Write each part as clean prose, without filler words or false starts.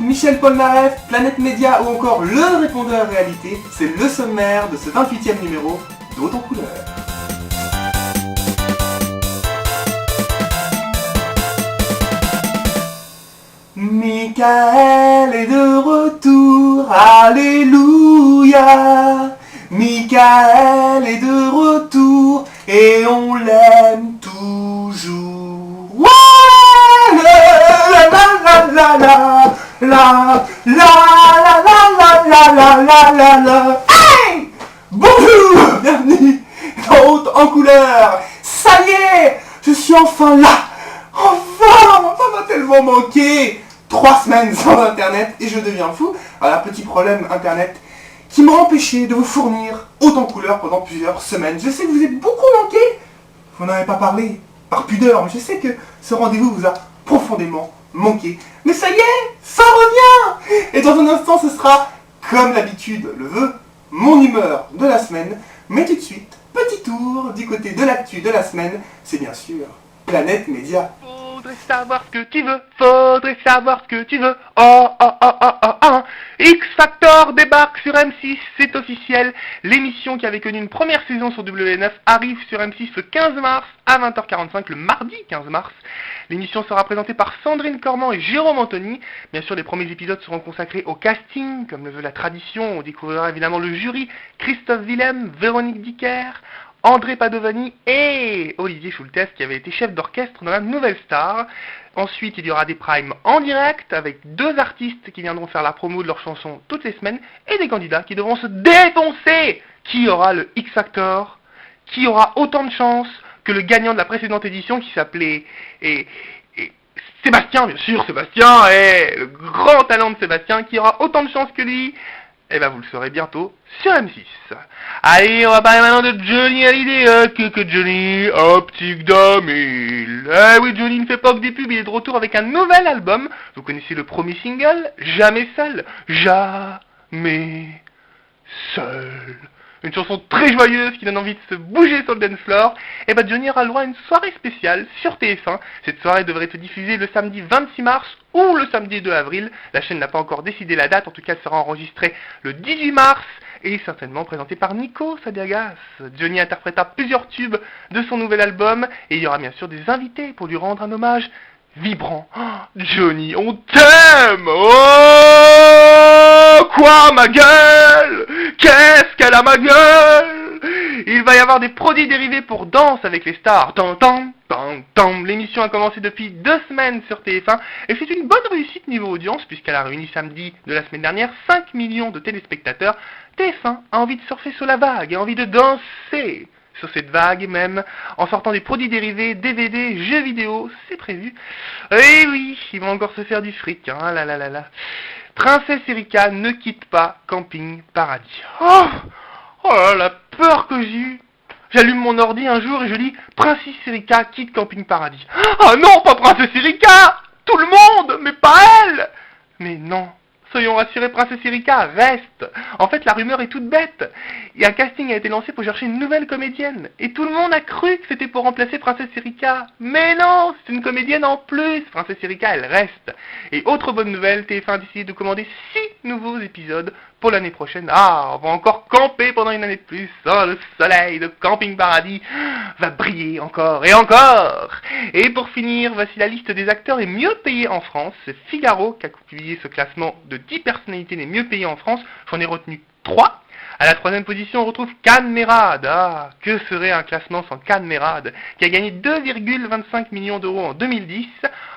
Michel Polnareff, Planète Média ou encore le répondeur réalité, c'est le sommaire de ce 28e numéro d'Haute en couleur. Michael est de retour, alléluia. Michael est de retour et on l'aime toujours. Ouais, la la la la la la. Hey! Bonjour, bienvenue dans Haute en couleur. Ça y est, je suis enfin là. Enfin, ça m'a tellement manqué. 3 semaines sans internet et je deviens fou. Voilà, petit problème internet qui m'a empêché de vous fournir Haute en couleur pendant plusieurs semaines. Je sais que vous êtes beaucoup manqué. Vous n'en avez pas parlé par pudeur, mais je sais que ce rendez-vous vous a profondément manqué. Mais ça y est, ça revient. Et dans un instant, ce sera, comme l'habitude le veut, mon humeur de la semaine. Mais tout de suite, petit tour du côté de l'actu de la semaine. C'est bien sûr Planète Média. Faudrait savoir ce que tu veux, faudrait savoir ce que tu veux. Oh, oh, oh, oh, oh, oh. X Factor débarque sur M6, c'est officiel. L'émission qui avait connu une première saison sur W9 arrive sur M6 le 15 mars à 20h45, le mardi 15 mars. L'émission sera présentée par Sandrine Cormand et Jérôme Anthony. Bien sûr, les premiers épisodes seront consacrés au casting, comme le veut la tradition. On découvrira évidemment le jury, Christophe Willem, Véronique Dicker, André Padovani et Olivier Schultes qui avait été chef d'orchestre dans la Nouvelle Star. Ensuite, il y aura des primes en direct avec 2 artistes qui viendront faire la promo de leurs chansons toutes les semaines et des candidats qui devront se défoncer. Qui aura le X Factor? Qui aura autant de chance que le gagnant de la précédente édition qui s'appelait Sébastien, bien sûr, Sébastien, le grand talent de Sébastien, qui aura autant de chance que lui? Eh ben vous le saurez bientôt sur M6. Allez, on va parler maintenant de Johnny Hallyday, que Johnny, Optique 2000. Eh oui, Johnny ne fait pas que des pubs, il est de retour avec un nouvel album. Vous connaissez le premier single, Jamais seul. Jamais seul. Une chanson très joyeuse qui donne envie de se bouger sur le dance floor. Et ben Johnny aura le droit à une soirée spéciale sur TF1. Cette soirée devrait être diffusée le samedi 26 mars ou le samedi 2 avril. La chaîne n'a pas encore décidé la date, en tout cas elle sera enregistrée le 18 mars et certainement présentée par Nico Sadiagas. Johnny interprétera plusieurs tubes de son nouvel album et il y aura bien sûr des invités pour lui rendre un hommage vibrant. Oh, Johnny, on t'aime! Oh, quoi, ma gueule? Qu'est-ce qu'elle a, ma gueule? Il va y avoir des produits dérivés pour Danse avec les stars. Tam, tam, tam, tam. L'émission a commencé depuis 2 semaines sur TF1 et c'est une bonne réussite niveau audience puisqu'elle a réuni samedi de la semaine dernière 5 millions de téléspectateurs. TF1 a envie de surfer sur la vague et envie de danser sur cette vague même, en sortant des produits dérivés, DVD, jeux vidéo, c'est prévu. Et oui, ils vont encore se faire du fric, hein, là là là là. Princesse Erika ne quitte pas Camping Paradis. Oh là, la peur que j'ai eue. J'allume mon ordi un jour et je lis Princesse Erika quitte Camping Paradis. Ah non, pas Princesse Erika! Tout le monde, mais pas elle! Mais non. Soyons rassurés, Princesse Erika reste. En fait, la rumeur est toute bête. Et un casting a été lancé pour chercher une nouvelle comédienne. Et tout le monde a cru que c'était pour remplacer Princesse Erika. Mais non, c'est une comédienne en plus. Princesse Erika, elle reste. Et autre bonne nouvelle, TF1 a décidé de commander 6 nouveaux épisodes pour l'année prochaine. Ah, on va encore camper pendant une année de plus. Oh, le soleil de Camping Paradis va briller encore et encore. Et pour finir, voici la liste des acteurs les mieux payés en France. C'est Figaro qui a publié ce classement de 10 personnalités les mieux payées en France. J'en ai retenu 3. À la 3e position, on retrouve Can Merad. Ah, que serait un classement sans Can Merad, qui a gagné 2,25 millions d'euros en 2010.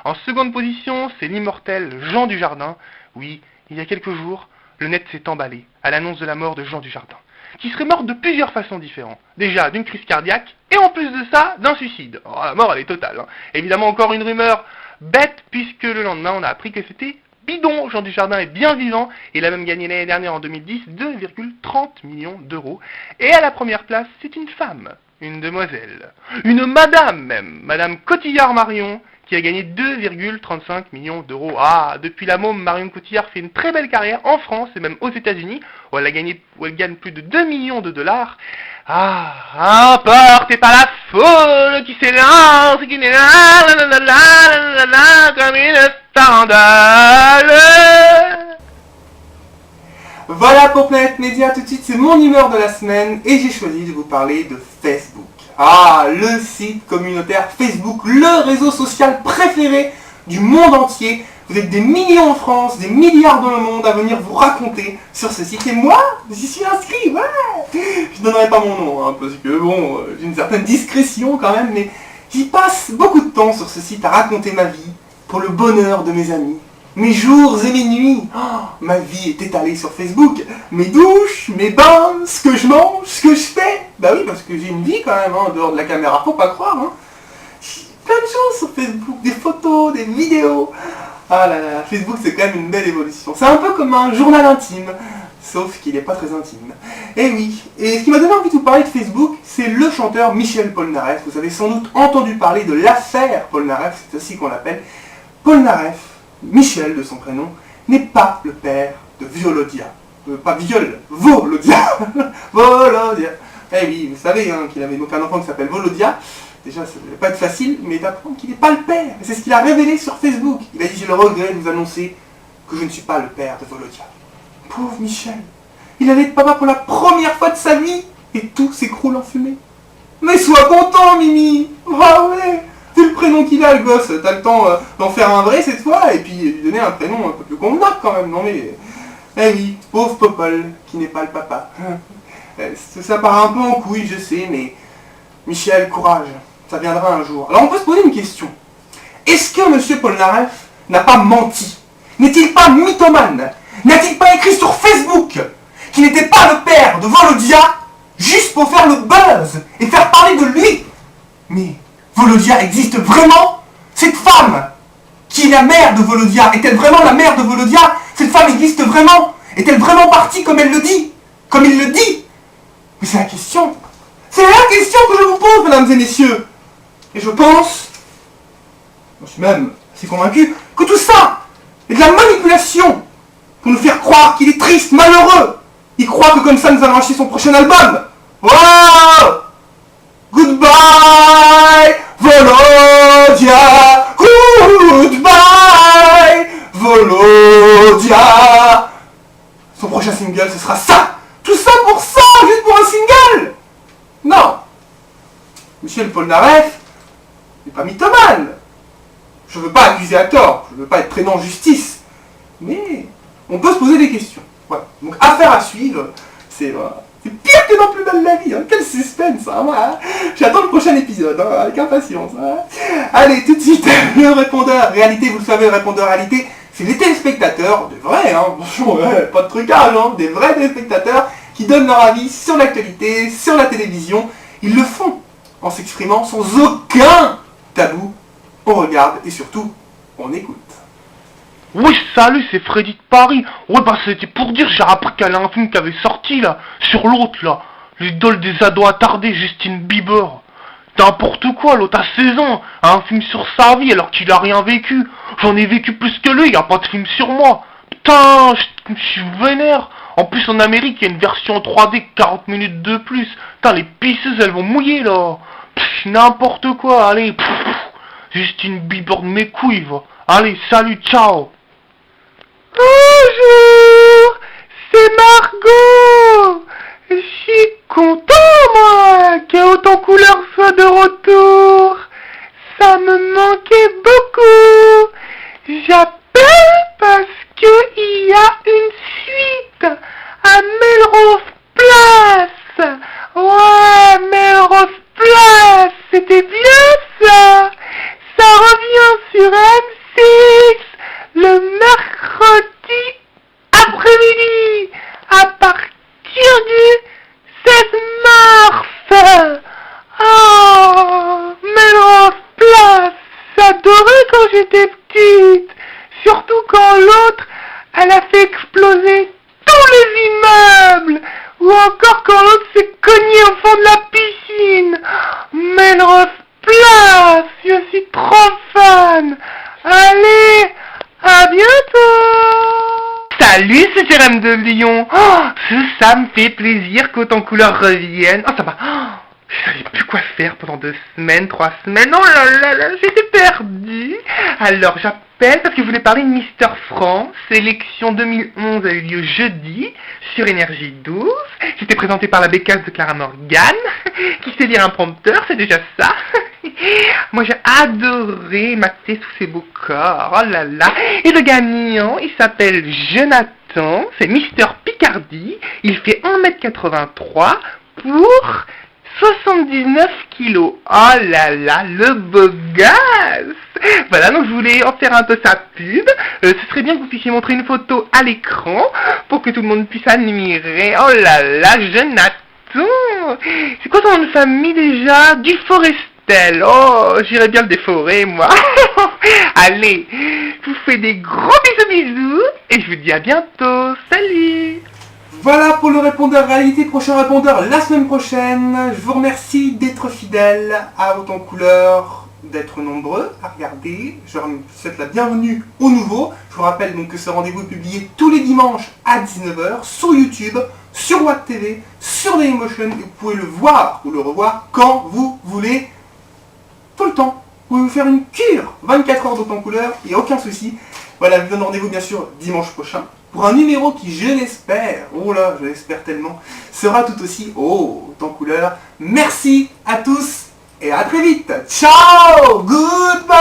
En seconde position, c'est l'immortel Jean Dujardin. Oui, il y a quelques jours, le net s'est emballé à l'annonce de la mort de Jean Dujardin, qui serait mort de plusieurs façons différentes. Déjà, d'une crise cardiaque, et en plus de ça, d'un suicide. Oh, la mort, elle est totale. Hein. Évidemment, encore une rumeur bête, puisque le lendemain, on a appris que c'était bidon. Jean Dujardin est bien vivant. Il a même gagné l'année dernière, en 2010, 2,30 millions d'euros. Et à la première place, c'est une femme, une demoiselle, une madame même, Madame Cotillard-Marion, qui a gagné 2,35 millions d'euros. Ah, depuis la môme, Marion Cotillard fait une très belle carrière en France et même aux États-Unis, où elle gagne plus de 2 millions de dollars. Ah, emportez par la foule qui s'élance et qui n'est là, comme une scandale. Voilà pour Planète Média, tout de suite c'est mon humeur de la semaine et j'ai choisi de vous parler de Facebook. Ah, le site communautaire Facebook, le réseau social préféré du monde entier. Vous êtes des millions en France, des milliards dans le monde à venir vous raconter sur ce site. Et moi, j'y suis inscrit, ouais. Je donnerai pas mon nom, hein, parce que bon, j'ai une certaine discrétion quand même, mais j'y passe beaucoup de temps sur ce site à raconter ma vie pour le bonheur de mes amis. Mes jours et mes nuits, ma vie est étalée sur Facebook. Mes douches, mes bains, ce que je mange, ce que je fais. Bah oui, parce que j'ai une vie quand même, hein, en dehors de la caméra, faut pas croire. Hein. Plein de choses sur Facebook, des photos, des vidéos. Ah là là, Facebook c'est quand même une belle évolution. C'est un peu comme un journal intime, sauf qu'il n'est pas très intime. Et oui, et ce qui m'a donné envie de vous parler de Facebook, c'est le chanteur Michel Polnareff. Vous avez sans doute entendu parler de l'affaire Polnareff, c'est ainsi qu'on l'appelle. Polnareff, Michel de son prénom, n'est pas le père de Volodia. Pas Viol, Volodia. Volodia. Eh oui, vous savez hein, qu'il avait donc un enfant qui s'appelle Volodia. Déjà, ça ne devait pas être facile, mais d'apprendre qu'il n'est pas le père. C'est ce qu'il a révélé sur Facebook. Il a dit, j'ai le regret de vous annoncer que je ne suis pas le père de Volodia. Pauvre Michel. Il allait être papa pour la première fois de sa vie, et tout s'écroule en fumée. Mais sois content, Mimi. Ah ouais. C'est le prénom qu'il a, le gosse. T'as le temps d'en faire un vrai cette fois, et puis lui donner un prénom un peu plus convenable quand même. Non mais... Eh oui, pauvre Popol, qui n'est pas le papa. Ça part un peu en couille, je sais, mais... Michel, courage. Ça viendra un jour. Alors on peut se poser une question. Est-ce que M. Polnareff n'a pas menti? N'est-il pas mythomane? N'a-t-il pas écrit sur Facebook qu'il n'était pas le père de Volodia juste pour faire le buzz et faire parler de lui? Mais Volodia existe vraiment? Cette femme qui est la mère de Volodia, est-elle vraiment la mère de Volodia? Cette femme existe vraiment? Est-elle vraiment partie comme elle le dit? Comme il le dit? Mais c'est la question. C'est la question que je vous pose, mesdames et messieurs. Et je pense, je suis même assez convaincu, que tout ça est de la manipulation pour nous faire croire qu'il est triste, malheureux. Il croit que comme ça nous allons acheter son prochain album. Wow! Goodbye, Volodia. Goodbye, Volodia. Son prochain single, ce sera ça. Tout ça pour ça, juste pour un single. Non. Michel Polnareff n'est pas mythomane. Je ne veux pas accuser à tort, je ne veux pas être traînant en justice. Mais on peut se poser des questions. Voilà. Donc affaire à suivre, c'est pire que dans Plus belle la vie. Hein. Quel suspense, hein, moi. J'attends le prochain épisode, hein, avec impatience. Hein. Allez, tout de suite, le répondeur réalité, vous le savez, le répondeur réalité, c'est les téléspectateurs, des vrais, hein, pas de trucage, hein, des vrais téléspectateurs qui donnent leur avis sur l'actualité, sur la télévision. Ils le font en s'exprimant sans aucun tabou. On regarde et surtout, on écoute. Oui, salut, c'est Freddy de Paris. Ouais, bah c'était pour dire, j'ai appris qu'elle a un film qui avait sorti là, sur l'autre là. L'idole des ados attardés, Justin Bieber. N'importe quoi, l'autre a 16 ans, a un film sur sa vie alors qu'il a rien vécu. J'en ai vécu plus que lui, y a pas de film sur moi. Putain, je suis vénère. En plus en Amérique, il y a une version 3D 40 minutes de plus. Putain, les pisseuses, elles vont mouiller là. N'importe quoi, allez. Justin Bieber de mes couilles, va. Allez, salut, ciao. Bonjour, c'est Margot. Je suis content, moi, qu'Autant Couleur soit de retour. Ça me manquait beaucoup. J'appelle parce que il y a une suite à Melrose Place. Ouais, Melrose Place, c'était bien ça. Ça revient sur M6 le mercredi après-midi à partir du 16 mars. Oh, Melrose Place, j'adorais quand j'étais petite. Surtout quand l'autre, elle a fait exploser tous les immeubles. Ou encore quand l'autre s'est cogné au fond de la piscine. Melrose Place, je suis trop fan. Allez, à bientôt. Salut, c'est Jérém de Lyon. Oh, ça me fait plaisir qu'Autant Couleur revienne. Oh, ça va. Oh, je savais plus quoi faire pendant 2 semaines, 3 semaines. Oh là là là, j'étais Picardy. Alors j'appelle parce que je voulais parler de Mister France. Sélection 2011 a eu lieu jeudi sur Énergie 12. J'étais présenté par la bécasse de Clara Morgan, qui sait lire un prompteur, c'est déjà ça. Moi j'ai adoré mater tous ces beaux corps, oh là là. Et le gagnant, il s'appelle Jonathan, c'est Mister Picardy. Il fait 1m83 pour 79 kilos. Oh là là, le beau gosse. Voilà, donc je voulais en faire un peu sa pub. Ce serait bien que vous puissiez montrer une photo à l'écran pour que tout le monde puisse admirer. Oh là là, Jonathan. C'est quoi ton nom de famille déjà? Duforestel. Oh, j'irais bien le déforer, moi. Allez, je vous fais des gros bisous et je vous dis à bientôt. Salut. Voilà pour le répondeur réalité, prochain répondeur la semaine prochaine. Je vous remercie d'être fidèles à Autant Couleur, d'être nombreux à regarder. Je vous souhaite la bienvenue aux nouveaux. Je vous rappelle donc que ce rendez-vous est publié tous les dimanches à 19h sur YouTube, sur Watt TV, sur Dailymotion. Et vous pouvez le voir ou le revoir quand vous voulez, tout le temps. Vous pouvez vous faire une cure 24 heures d'Autant Couleur, il n'y a aucun souci. Voilà, je vous donne rendez-vous bien sûr dimanche prochain pour un numéro qui, je l'espère, oh là, je l'espère tellement, sera tout aussi Autant Couleur. Merci à tous et à très vite. Ciao, goodbye.